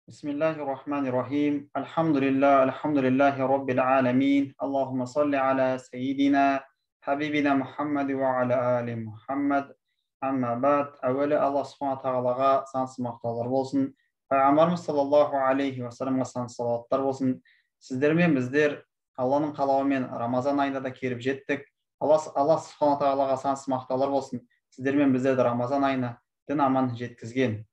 Bismillahirrahmanirrahim. Alhamdulillahi Rabbil alamin. Allahumma salli ala Sayyidina Habibina Muhammad wa ala ali Muhammad. Amma ba'd. Әуелі Аллах Subhanahu тағалаға сансыз мақтаулар болсын. Пайғамбарымыз саллаллаху алейхи ва салламға сансыз салауаттар болсын. Сіздер мен біздер Алланың қалауымен Рамазан айында да келіп жеттік. Аллах Subhanahu тағалаға сансыз мақтаулар болсын. Сіздер мен біздерді Рамазан айына дін аман жеткізген.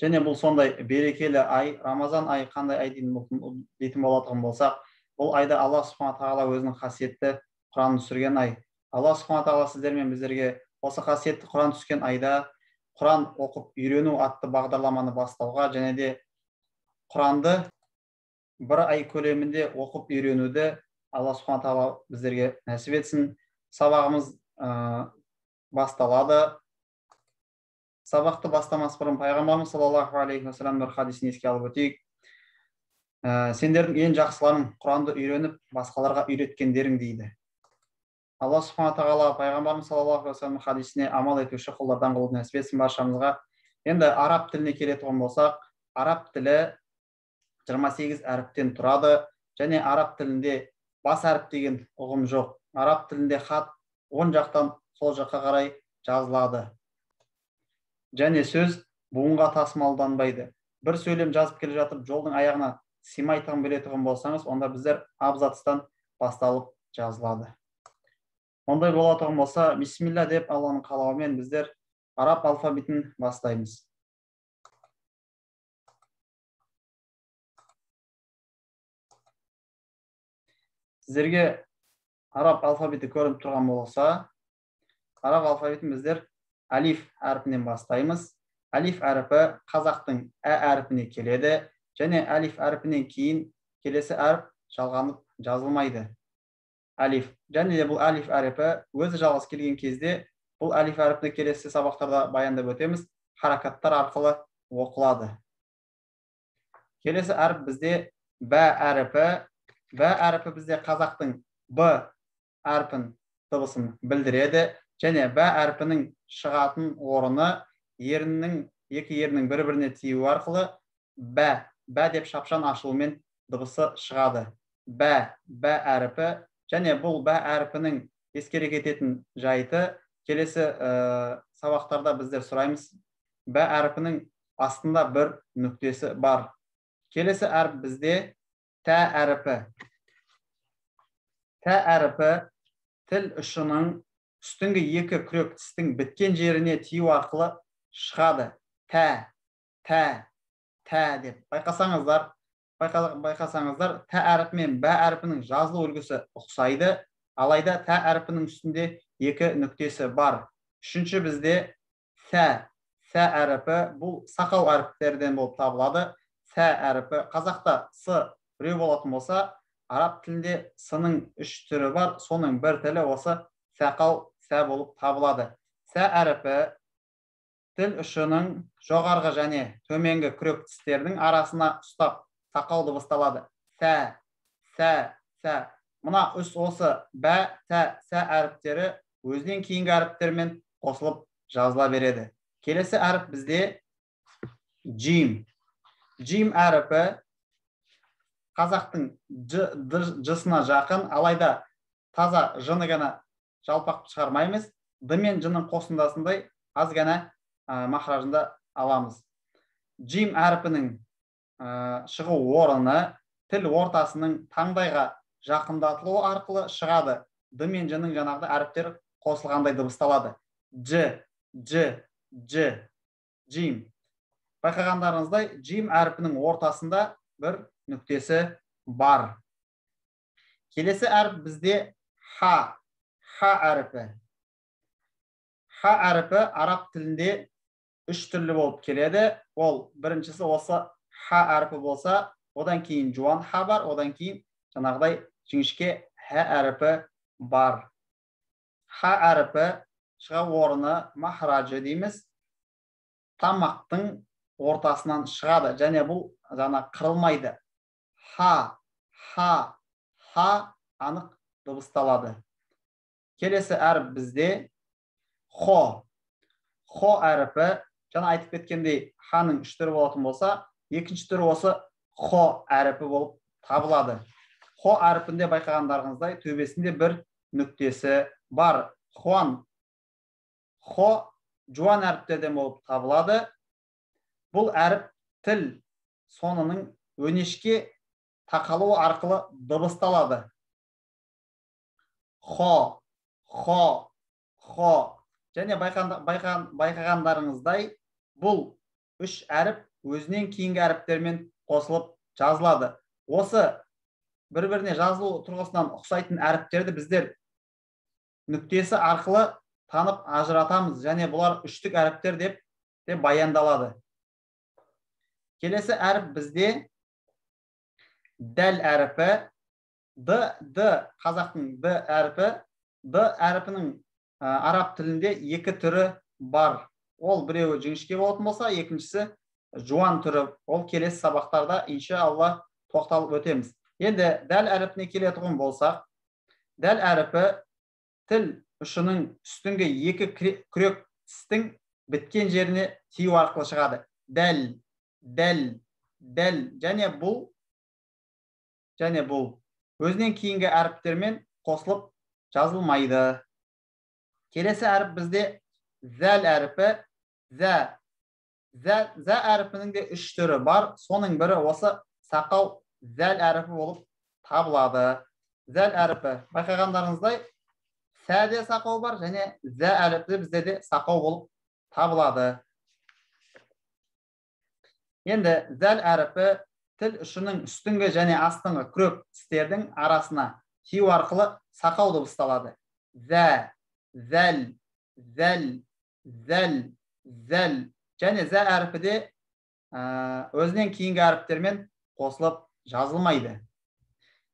Және бұл сондай берекелі ай, Рамазан айы қандай ай дейтін болатығын болсақ, бұл айда Аллах Subhanahu тағала өзінің қасиетті Құранын түсірген ай. Аллах Subhanahu тағала сіздер мен біздерге осы қасиетті Құран түскен айда Құран оқып үйрену атты бағдарламаны бастауға және де Құранды бір ай көлемінде оқып үйренуді Аллах Subhanahu тағала біздерге нәсіп етсін. Сабағымыз басталады. Сабақты бастамас бұрын пайғамбарымыз саллаллаху алейхи ва саллям бір хадисін еске алып өтейік. Сендердің ең жақсыларың Құранды үйреніп, басқаларға үйреткендерің дейді. Алла Subhanahu тағала пайғамбарымыз саллаллаху алейхи ва саллям хадисіне амал етуші құлдардан қылып нәсіп етсін баршамызға. Енді араб тіліне келетін болсақ, араб тілі 28 әріптен тұрады және араб тілінде бас әріп деген ұғым жоқ. Араб тілінде хат оң жақтан сол жаққа қарай жазылады. Және сөз буынға тасымалданбайды. Бір сөйлем жазып келе жатып, жолдың аяғына сыймайтығын білетұғын болсаңыз, онда біздер абзацтан басталып жазылады. Ондай болатұғын болса, бисмилля деп Алланың қалауымен біздер араб алфавитін бастаймыз. Сіздерге араб алфавиті көрініп тұрған болса, араб алфавитін біздер алиф әрпінен бастаймыз. Алиф әрпі қазақтың ә әрпіне келеді, және алиф әрпінен кейін келесі әрп жалғанып жазылмайды. Алиф. Және де бұл алиф әрпі өзі жалғыз келген кезде, бұл алиф әрпіне келесі сабақтарда баяндап өтеміз, харакаттар арқылы оқылады. Келесі әрп бізде бә әрпі. Бә әрпі бізде қазақтың б әрпін дыбысын білдіреді. Және бә әрпінің шығатын орыны екі ерінің бір-біріне тиюі арқылы бә деп шапшаң ашылумен дыбысы шығады. Бә әрпі. Және бұл бә әрпінің ескере кететін жайты келесі сабақтарда біздер сұраймыз. Бә әрпінің астында бір нүктесі бар. Келесі әрп бізде тә әрпі. Тә әрпі тіл ұшының үстіңгі екі күрек тістің біткен жеріне тию арқылы шығады. Тә деп. Байқасаңыздар, тә әрпі мен бә әрпінің жазылу үлгісі ұқсайды, алайда тә әрпінің үстінде екі нүктесі бар. Үшінші бізде сә әрпі, бұл сақау әріптерден болып табылады. Сә әрпі, қазақта с біреу болатын болса, араб тілінде сының үш түрі бар, соның бір тілі осы сақау сә болып табылады. Сә әріпі тіл ұшының жоғарғы және төменгі күрек тістердің арасына ұстап сақау дыбысталады. Сә. Мына осы бә, сә әріптері өзінен кейінгі әріптермен қосылып жазыла береді. Келесі әріп бізде джим. Джим әріпі қазақтың жысына жақын, алайда таза жыны ғана жалпақ шығармаймыз. Д мен жының қосындасындай аз ғана махражында аламыз. Джим әрпінің шығу орыны тіл ортасының таңдайға жақындатылуы арқылы шығады. Д мен жының жаңағы әріптер қосылғандай дыбысталады. Джим. Байқағандарыңыздай, джим әрпінің ортасында бір нүктесі бар. Келесі әріп бізде ха әріпі. Ха әріпі араб тілінде үш түрлі болып келеді. Ол біріншісі осы ха әріпі болса, одан кейін жуан ха бар, одан кейін жаңағыдай жіңішке ха әріпі бар. Ха әріпі шығу орыны махраджы дейміз. Тамақтың ортасынан шығады, және бұл жаңа қырылмайды. Ха анық дыбысталады. Келесі әріп бізде хо әріпі. Жаңа айтып кеткендей, ханың үш түрі болатын болса, екінші түрі осы хо әріпі болып табылады. Хо әріпінде байқағандарыңыздай төбесінде бір нүктесі бар. Хуан. Хо жуан әріптерден болып табылады. Бұл әріп тіл сонының өнешке тақалуы арқылы дыбысталады. Хо, хо, хо. Және байқағандарыңыздай бұл үш әріп өзінен кейінгі әріптермен қосылып жазылады. Осы бір-біріне жазылу тұрғысынан ұқсайтын әріптерді біздер нүктесі арқылы танып ажыратамыз, және бұлар үштік әріптер деп баяндалады. Келесі әріп бізде дәл әріпі. Қазақтың д әріпі. Д әріпінің араб тілінде екі түрі бар. Ол біреуі жіңішке болатын болса, екіншісі жуан түрі. Ол келесі сабақтарда иншалла тоқталып өтеміз. Енді дәл әріпіне келетін болсақ, дәл әріпі тіл ұшының үстіңгі екі күрек тістің біткен жеріне тию арқылы шығады. Дәл, дәл, дәл. Және бұл өзінен кейінгі әріптермен қосылып жазылмайды. Келесі әріп бізде зәл әріпі. Зә әріпінің де үш түрі бар. Соның бірі осы сақау зәл әріпі болып табылады. Зәл әріпі. Байқағандарыңыздай, сәде сақау бар, және зә әріпі бізде де сақау болып табылады. Енді зәл әріпі тіл ұшының үстіңгі және астыңғы күрек тістердің арасына тию арқылы сақау дыбысталады. Зә, зәл, зәл, зәл, зәл. Және зә әріпі де өзінен кейінгі әріптермен қосылып жазылмайды.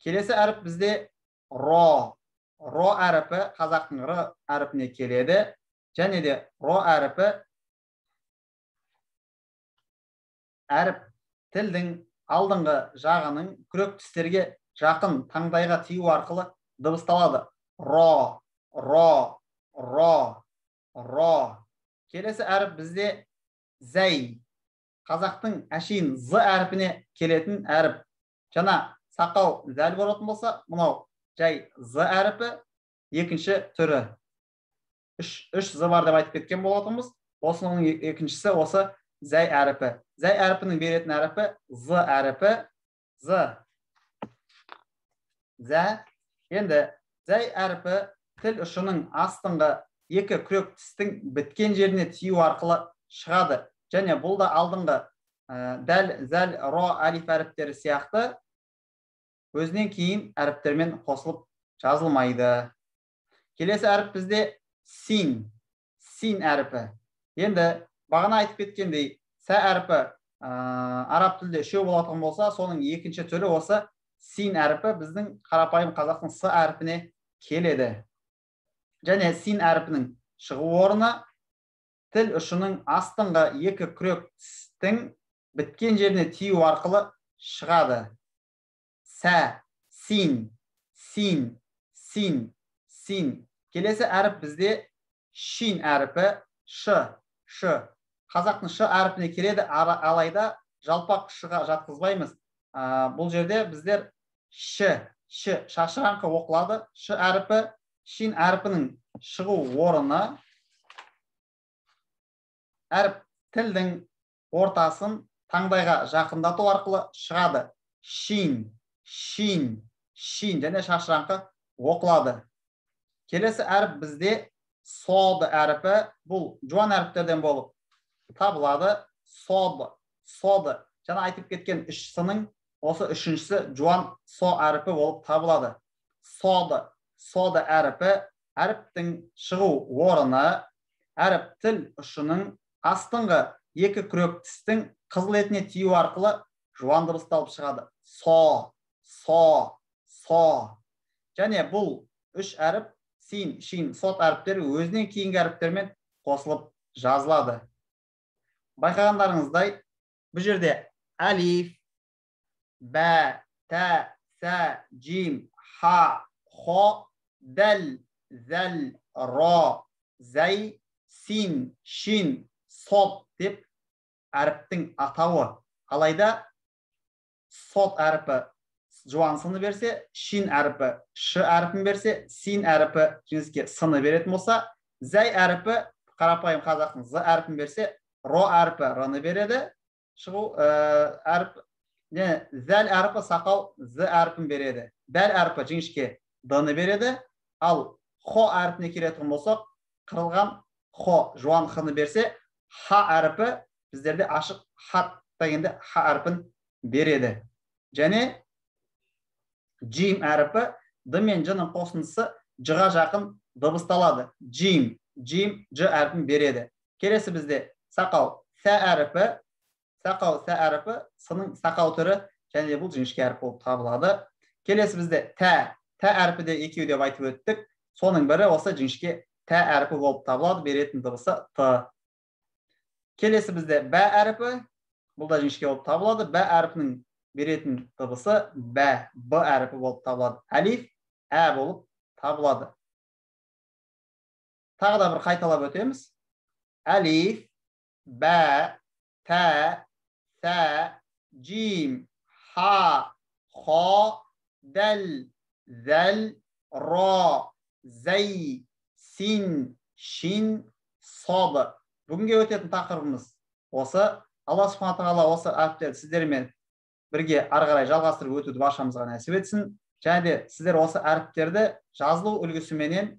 Келесі әріп бізде ро. Ро әріпі қазақтың р әріпіне келеді. Және де ро әріпі әріп тілдің алдыңғы жағының күрек тістерге жақын таңдайға тию арқылы дыбысталады. Ро, ро, ро, ро. Келесі әріп бізде зәй. Қазақтың әшейін з әріпіне келетін әріп. Жаңа сақау зәл болатын болса, мұнау жай з әріпі, екінші түрі. Үш з бар деп айтып кеткен болатынбыз. Осының екіншісі осы зәй әріпі. Зәй әріпінің беретін әріпі з әріпі. З. Зә. Енді зәй әріпі тіл ұшының астыңғы екі күрек тістің біткен жеріне тию арқылы шығады. Және бұл да алдыңғы дәл, зәл, ро, әлиф әріптері сияқты өзінен кейін әріптермен қосылып жазылмайды. Келесі әріп бізде син. Син әріпі. Енді бағана айтып кеткендей, сә әріпі араб тілде үшеу болатын болса, соның екінші түрі осы син әріпі біздің қарапайым қазақтың с әріпіне келеді. Және син әріпінің шығу орны тіл ұшының астыңғы екі күрек тістің біткен жеріне тию арқылы шығады. Сә, син, син, син, син. Келесі әріп бізде шин әріпі. Ш, ш. Қазақтың ш әріпіне келеді, алайда жалпақ шыға жатқызбаймыз. Бұл жерде біздер ш, шашыраңқы оқылады. Ш әріпі, шин әріпінің шығу орны әріп тілдің ортасын таңдайға жақындату арқылы шығады. Шин, шин, шин, және шашыраңқы оқылады. Келесі әріп бізде сод әріпі. Бұл жуан әріптерден болып табылады. Сод, сод. Жаңа айтып кеткен үш сының осы үшіншісі жуан со әріпі болып табылады. Сод, сод әріпі. Әріптің шығу орны әріп тіл ұшының астыңғы екі күрек тістің қызыл етіне тию арқылы жуан дыбысталып шығады. Со, со, со. Және бұл үш әріп, син, шин, сот әріптері өзінен кейінгі әріптермен қосылып жазылады. Байқағандарыңыздай, бұл жерде әлиф, бә, тә, сә, жим, ха, хо, дәл, зәл, ро, зәй, син, шин, сот деп әріптің атауы Алайда сот әріпі жуан сыны берсе, шин әріпі ш әріпін берсе, син әріпі жіңішке сыны беретін болса, зәй әріпі қарапайым қазақтың з әріпін берсе, ро әріпі рыны береді. Шығу әріп, зәл әріпі сақау з әріпін береді. Дәл әріпі жіңішке дыны береді. Ал хо әріпіне келетін болсақ, қырылған хо жуан хыны берсе, ха әріпі біздерде ашық хат дегенде ха әріпін береді. Және джим әріпі д мен ж-ның қосындысы ж-ға жақын дыбысталады. Джим, ж әріпін береді. Келесі бізде сақау сә әріпі сының сақау түрі, және бұл жіңішке әріп болып табылады. Келесі бізде тә әріпі де екеу деп айтып өттік. Соның бірі осы жіңішке тә әріпі болып табылады, беретін дыбысы т. Келесі бізде бә әріпі, бұл да жіңішке болып табылады. Бә әріпінің беретін дыбысы бә, б әріпі болып табылады. Әлиф ә болып табылады. Тағы да бір қайталап өтеміз. Әлиф, бә, тә, сә, джим, ха, хо, дәл, зәл, ро, зәй, син, шин, соды. Бүгінге өтетін тақырыбымыз осы. Алла субхана тағала осы әріптерді сіздермен бірге ары қарай жалғастырып өтуді баршамызға нәсіп етсін. Және де сіздер осы әріптерді жазылу үлгісіменен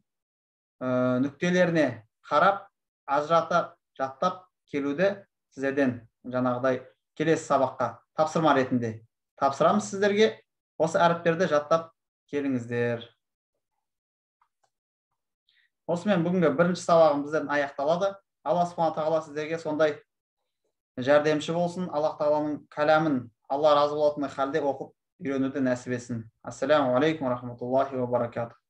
нүктелеріне қарап, ажырата жаттап келуді сіздерден жаңағыдай келесі сабаққа тапсырма ретінде тапсырамыз сіздерге. Осы әріптерді жаттап келіңіздер. Осымен бүгінгі бірінші сабағым бізден аяқталады. Алла субхана тағала сіздерге сондай жәрдемші болсын. Аллах тағаланың кәләмін Алла разы болатын халде оқып үйренуді нәсіп етсін. Ассаламу алейкум ва рахматуллахи ва баракатух.